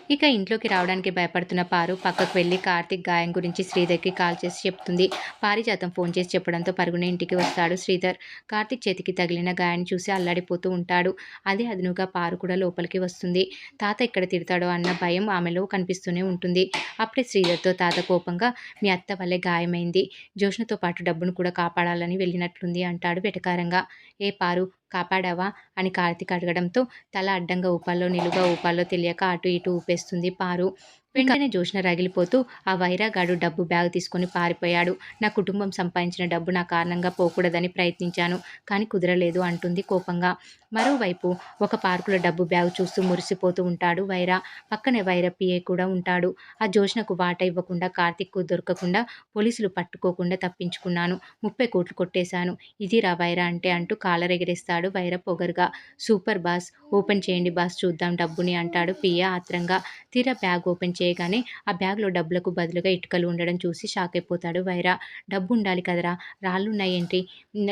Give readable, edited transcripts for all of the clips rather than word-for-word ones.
ఇక ఇంట్లోకి రావడానికి భయపడుతున్న పారు పక్కకు వెళ్లి కార్తీక్ గాయం గురించి శ్రీధర్‌కి కాల్ చేసి చెప్తుంది. పారిజాతం ఫోన్ చేసి చెప్పడంతో పరుగున ఇంటికి వస్తాడు శ్రీధర్. కార్తీక్ చేతికి తగిలిన గాయాన్ని చూసి అల్లాడిపోతూ ఉంటాడు. అదే అదునుగా పారు కూడా లోపలికి వస్తుంది. తాత ఎక్కడ తిడతాడో అన్న భయం ఆమెలో కనిపిస్తూనే ఉంటుంది. అప్పుడే శ్రీధర్‌తో తాత కోపంగా మీ అత్త వల్లే గాయమైంది. జోష్నతో పాటు డబ్బును కూడా కాపాడాలని వెళ్ళినట్లుంది అంటాడు వెటకారంగా. ఏ పారు కాపాడావా? అని కార్తీక్ అడగడంతో తల అడ్డంగా ఊపాలో నిలువుగా ఊపాలో తెలియక అటు ఇటు ఊపేస్తుంది పారు. వెంటనే జోష్న రగిలిపోతూ ఆ వైరాగాడు డబ్బు బ్యాగ్ తీసుకొని పారిపోయాడు. నా కుటుంబం సంపాదించిన డబ్బు నా కారణంగా పోకూడదని ప్రయత్నించాను. కానీ కుదరలేదు అంటుంది కోపంగా. మరోవైపు ఒక పార్కులో డబ్బు బ్యాగ్ చూస్తూ మురిసిపోతూ ఉంటాడు వైరా. పక్కనే వైరా పిఏ కూడా ఉంటాడు. ఆ జోష్నకు వాటా ఇవ్వకుండా కార్తీక్‌కు దొరకకుండా పోలీసులు పట్టుకోకుండా తప్పించుకున్నాను. 30 కోట్లు కొట్టేశాను. ఇదిరా వైరా అంటే అంటూ కాలర్ ఎగరేస్తాడు వైరా పొగరుగా. Super boss! ఓపెన్ చేయండి బాస్ చూద్దాం డబ్బుని అంటాడు పిఏ ఆత్రంగా. తీరా బ్యాగ్ ఓపెన్ చేయగానే ఆ బ్యాగ్‌లో డబ్బులకు బదులుగా ఇటుకలు ఉండడం చూసి షాకయిపోతాడు వైరా. డబ్బుండాలి కదరా! రాళ్ళున్నాయేంటి?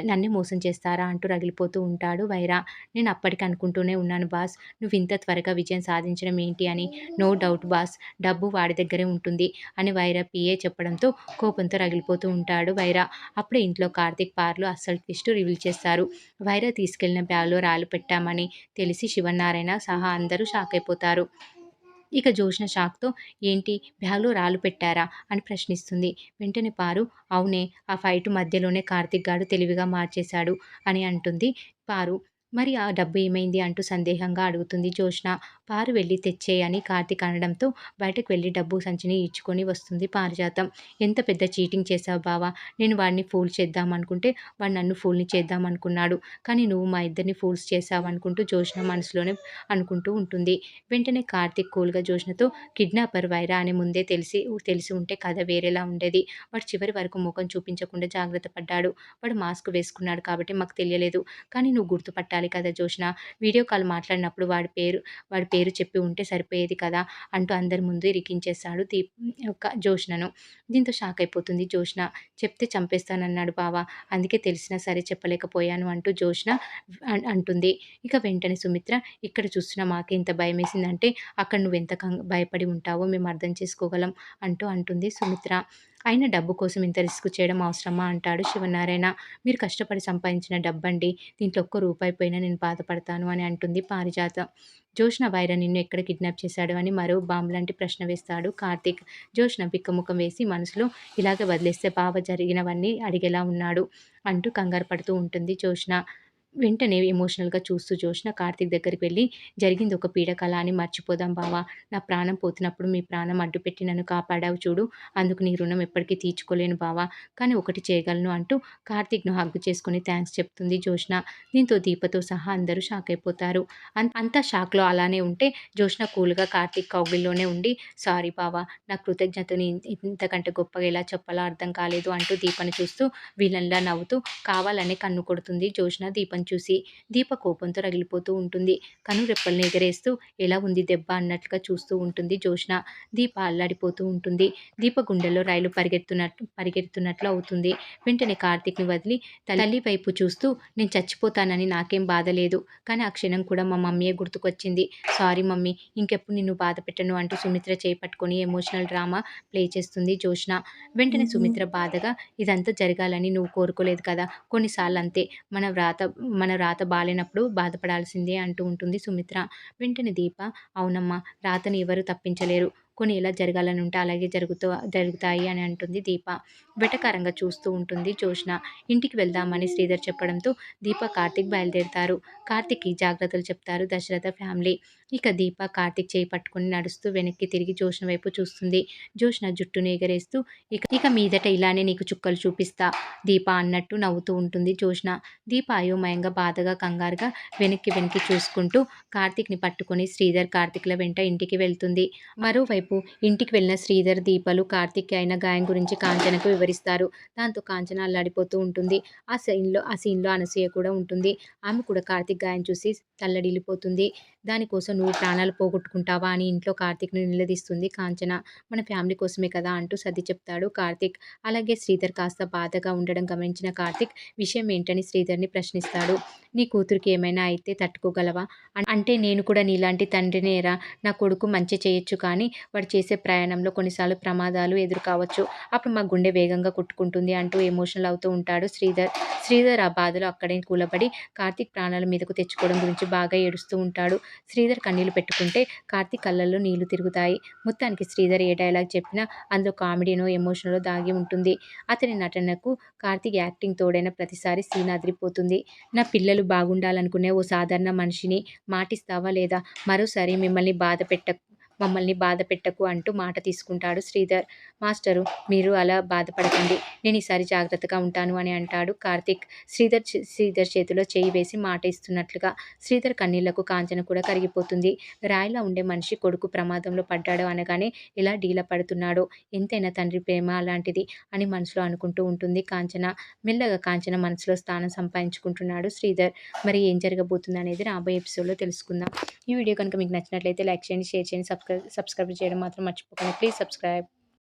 నన్నే మోసం చేస్తారా? అంటూ రగిలిపోతూ ఉంటాడు వైరా. నేను అప్పటికి అనుకుంటూనే ఉన్నాను బాస్ నువ్వింత త్వరగా విజయం సాధించడం ఏంటి అని. నో డౌట్ బాస్ డబ్బు వాడి దగ్గరే ఉంటుంది అని వైరా పిఏ చెప్పడంతో కోపంతో రగిలిపోతూ ఉంటాడు వైరా. అప్పుడే ఇంట్లో కార్తీక్ పార్లు అస్సలు ట్విస్ట్ రివీల్ చేస్తారు. వైరా తీసుకెళ్లిన బ్యాగ్‌లో రాళ్ళు పెట్టామని తెలిసి శివనారాయణ సహా అందరూ షాకయిపోతారు. ఇక జోష్న షాక్‌తో ఏంటి బ్యాగ్‌లో రాళ్ళు పెట్టారా? అని ప్రశ్నిస్తుంది. వెంటనే పారు అవునే ఆ ఫైటు మధ్యలోనే కార్తీక్ గాడు తెలివిగా మార్చేశాడు అని అంటుంది పారు. మరి ఆ డబ్బు ఏమైంది? అంటూ సందేహంగా అడుగుతుంది జోష్న. పారు వెళ్లి తెచ్చేయ్ అని కార్తీక్ అనడంతో బయటకు వెళ్లి డబ్బు సంచిని ఇచ్చుకొని వస్తుంది పారిజాతం. ఎంత పెద్ద చీటింగ్ చేశావు బావ! నేను వాడిని ఫూల్ చేద్దామనుకుంటే వాడు నన్ను ఫూల్‌ని చేద్దామనుకున్నాడు. కానీ నువ్వు మా ఇద్దరిని ఫూల్స్ చేశావనుకుంటూ జోష్న మనసులోనే అనుకుంటూ ఉంటుంది. వెంటనే కార్తీక్ కూల్‌గా జోష్నతో కిడ్నాపర్ వైరా అని ముందే తెలిసి ఉంటే కథ వేరేలా ఉండేది. వాడు చివరి వరకు ముఖం చూపించకుండా జాగ్రత్త పడ్డాడు. వాడు మాస్క్ వేసుకున్నాడు కాబట్టి మాకు తెలియలేదు. కానీ నువ్వు గుర్తుపట్టాలి కదా జోష్న! వీడియో కాల్ మాట్లాడినప్పుడు వాడి పేరు చెప్పి ఉంటే సరిపోయేది కదా! అంటూ అందరి ముందు ఇరికించేశాడు జోష్నను. దీంతో షాకయిపోతుంది జోష్న. చెప్తే చంపేస్తానన్నాడు బావ. అందుకే తెలిసినా సరే చెప్పలేకపోయాను అంటూ జోష్న అంటుంది. ఇక వెంటనే సుమిత్ర ఇక్కడ చూస్తున్న మాకే ఇంత భయమేసిందంటే అక్కడ నువ్వెంత భయపడి ఉంటావో మేము అర్థం చేసుకోగలం అంటుంది సుమిత్ర. అయినా డబ్బు కోసం ఇంత రిస్క్ చేయడం అవసరమా? అంటాడు శివనారాయణ. మీరు కష్టపడి సంపాదించిన డబ్బండి. దీంట్లో ఒక్క రూపాయి పోయినా నేను బాధపడతాను అని అంటుంది పారిజాతం. జోష్న వైరా నిన్ను ఎక్కడ కిడ్నాప్ చేశాడు అని మరో బాంబులాంటి ప్రశ్న వేస్తాడు కార్తీక్. జోష్న బిక్కముఖం వేసి మనసులో ఇలాగే వదిలేస్తే బావ జరిగినవన్నీ అడిగేలా ఉన్నాడు అంటూ కంగారు పడుతూ ఉంటుంది జోష్న. వెంటనే ఎమోషనల్‌గా చూస్తూ జోష్న కార్తీక్ దగ్గరికి వెళ్లి జరిగింది ఒక పీడకల అని మర్చిపోదాం బావ. నా ప్రాణం పోతున్నప్పుడు మీ ప్రాణం అడ్డుపెట్టి నన్ను కాపాడావు చూడు. అందుకు నీ రుణం ఎప్పటికీ తీర్చుకోలేను బావ. కానీ ఒకటి చేయగలను అంటూ కార్తీక్‌ను హగ్ చేసుకొని థాంక్స్ చెప్తుంది జోష్న. దీంతో దీపతో సహా అందరూ షాకయిపోతారు. అంతా షాక్‌లో అలానే ఉంటే జోష్న కూల్‌గా కార్తీక్ కౌగిల్లోనే ఉండి సారీ బావ. నా కృతజ్ఞతని ఇంతకంటే గొప్పగా ఎలా చెప్పాలో అర్థం కాలేదు అంటూ దీపని చూస్తూ విలన్‌లా నవ్వుతూ కావాలనే కన్ను కొడుతుంది జోష్న దీపని చూసి. దీప కోపంతో రగిలిపోతూ ఉంటుంది. కనురెప్పల్ని ఎగరేస్తూ ఎలా ఉంది దెబ్బ అన్నట్లుగా చూస్తూ ఉంటుంది జోష్న. దీప అల్లాడిపోతూ ఉంటుంది. దీప గుండెల్లో రైలు పరిగెడుతున్నట్లు అవుతుంది. వెంటనే కార్తీక్‌ని వదిలి తల్లి వైపు చూస్తూ నేను చచ్చిపోతానని నాకేం బాధ లేదు. కానీ ఆ క్షణం కూడా మా మమ్మీయే గుర్తుకొచ్చింది. సారీ మమ్మీ ఇంకెప్పుడు నిన్ను బాధ పెట్టను అంటూ సుమిత్ర చేయి పట్టుకొని ఎమోషనల్ డ్రామా ప్లే చేస్తుంది జోష్న. వెంటనే సుమిత్ర బాధగా ఇదంతా జరగాలని నువ్వు కోరుకోలేదు కదా! కొన్నిసార్లు అంతే మన రాత బాలేనప్పుడు బాధపడాల్సిందే అంటూ ఉంటుంది సుమిత్ర. వెంటనే దీప అవునమ్మా రాతని ఎవరు తప్పించలేరు. కొన్ని ఎలా జరగాలనుంటే అలాగే జరుగుతాయి అని అంటుంది దీప. వెటకారంగా చూస్తూ ఉంటుంది జోష్న. ఇంటికి వెళ్దామని శ్రీధర్ చెప్పడంతో దీప, కార్తీక్ బయలుదేరుతారు. కార్తీక్‌కి జాగ్రత్తలు చెప్తారు దశరథ ఫ్యామిలీ. ఇక దీప కార్తీక్ చేయి పట్టుకొని నడుస్తూ వెనక్కి తిరిగి జోష్న వైపు చూస్తుంది. జోష్న జుట్టుని ఎగరేస్తూ ఇక మీదట ఇలానే నీకు చుక్కలు చూపిస్తా దీప అన్నట్టు నవ్వుతూ ఉంటుంది జోష్న. దీప అయోమయంగా, బాధగా, కంగారుగా వెనక్కి చూసుకుంటూ కార్తీక్‌ని పట్టుకొని శ్రీధర్, కార్తీక్‌ల వెంట ఇంటికి వెళ్తుంది. మరోవైపు ఇంటికి వెళ్ళిన శ్రీధర్, దీపలు కార్తీక్‌కి అయిన గాయం గురించి కాంచనకు వివరిస్తారు. దాంతో కాంచన అల్లాడిపోతూ ఉంటుంది. ఆ సీన్‌లో అనసూయ కూడా ఉంటుంది. ఆమె కూడా కార్తీక్ గాయం చూసి తల్లడిల్లిపోతుంది. దానికోసం నువ్వు ప్రాణాలు పోగొట్టుకుంటావా అని ఇంట్లో కార్తీక్‌ని నిలదీస్తుంది కాంచన. మన ఫ్యామిలీ కోసమే కదా అంటూ సర్ది చెప్తాడు కార్తీక్. అలాగే శ్రీధర్ కాస్త బాధగా ఉండడం గమనించిన కార్తీక్ విషయం ఏంటని శ్రీధర్‌ని ప్రశ్నిస్తాడు. నీ కూతురికి ఏమైనా అయితే తట్టుకోగలవా? అంటే నేను కూడా నీలాంటి తండ్రినేరా? నా కొడుకు మంచి చేయొచ్చు కానీ వాడు చేసే ప్రయాణంలో కొన్నిసార్లు ప్రమాదాలు ఎదురు కావచ్చు. అప్పుడు మా గుండె వేగంగా కొట్టుకుంటుంది అంటూ ఎమోషనల్ అవుతూ ఉంటాడు శ్రీధర్. శ్రీధర్ ఆ బాధలో అక్కడే కూలబడి కార్తీక్ ప్రాణాల మీదకు తెచ్చుకోవడం గురించి బాగా ఏడుస్తూ ఉంటాడు. శ్రీధర్ కన్నీళ్లు పెట్టుకుంటే కార్తీక్ కళ్ళల్లో నీళ్లు తిరుగుతాయి. మొత్తానికి శ్రీధర్ ఏ డైలాగ్ చెప్పినా అందులో కామెడీనో, ఎమోషనలో దాగి ఉంటుంది. అతని నటనకు కార్తీక్ యాక్టింగ్ తోడైన ప్రతిసారి సీన్ అదిరిపోతుంది. నా పిల్లలు బాగుండాలనుకునే ఓ సాధారణ మనిషిని మాటిస్తావా లేదా? మరోసారి మమ్మల్ని బాధ పెట్టకు అంటూ మాట తీసుకుంటాడు శ్రీధర్. మాస్టరు మీరు అలా బాధపడకండి. నేను ఈసారి జాగ్రత్తగా ఉంటాను అని అంటాడు కార్తీక్. శ్రీధర్ చేతిలో చేయి వేసి మాట ఇస్తున్నట్లుగా. శ్రీధర్ కన్నీళ్లకు కాంచన కూడా కరిగిపోతుంది. రాయిలా ఉండే మనిషి కొడుకు ప్రమాదంలో పడ్డాడు అనగానే ఎలా డీలా పడుతున్నాడో, ఎంతైనా తండ్రి ప్రేమ అలాంటిది అని మనసులో అనుకుంటూ ఉంటుంది కాంచన. మెల్లగా కాంచన మనసులో స్థానం సంపాదించుకుంటున్నాడు శ్రీధర్. మరి ఏం జరగబోతుంది అనేది రాబోయే ఎపిసోడ్లో తెలుసుకుందాం. ఈ వీడియో కనుక మీకు నచ్చినట్లయితే లైక్ చేయండి, షేర్ చేయండి, సబ్స్క్రైబ్ చేయడం మాత్రం మర్చిపోకండి. Please subscribe.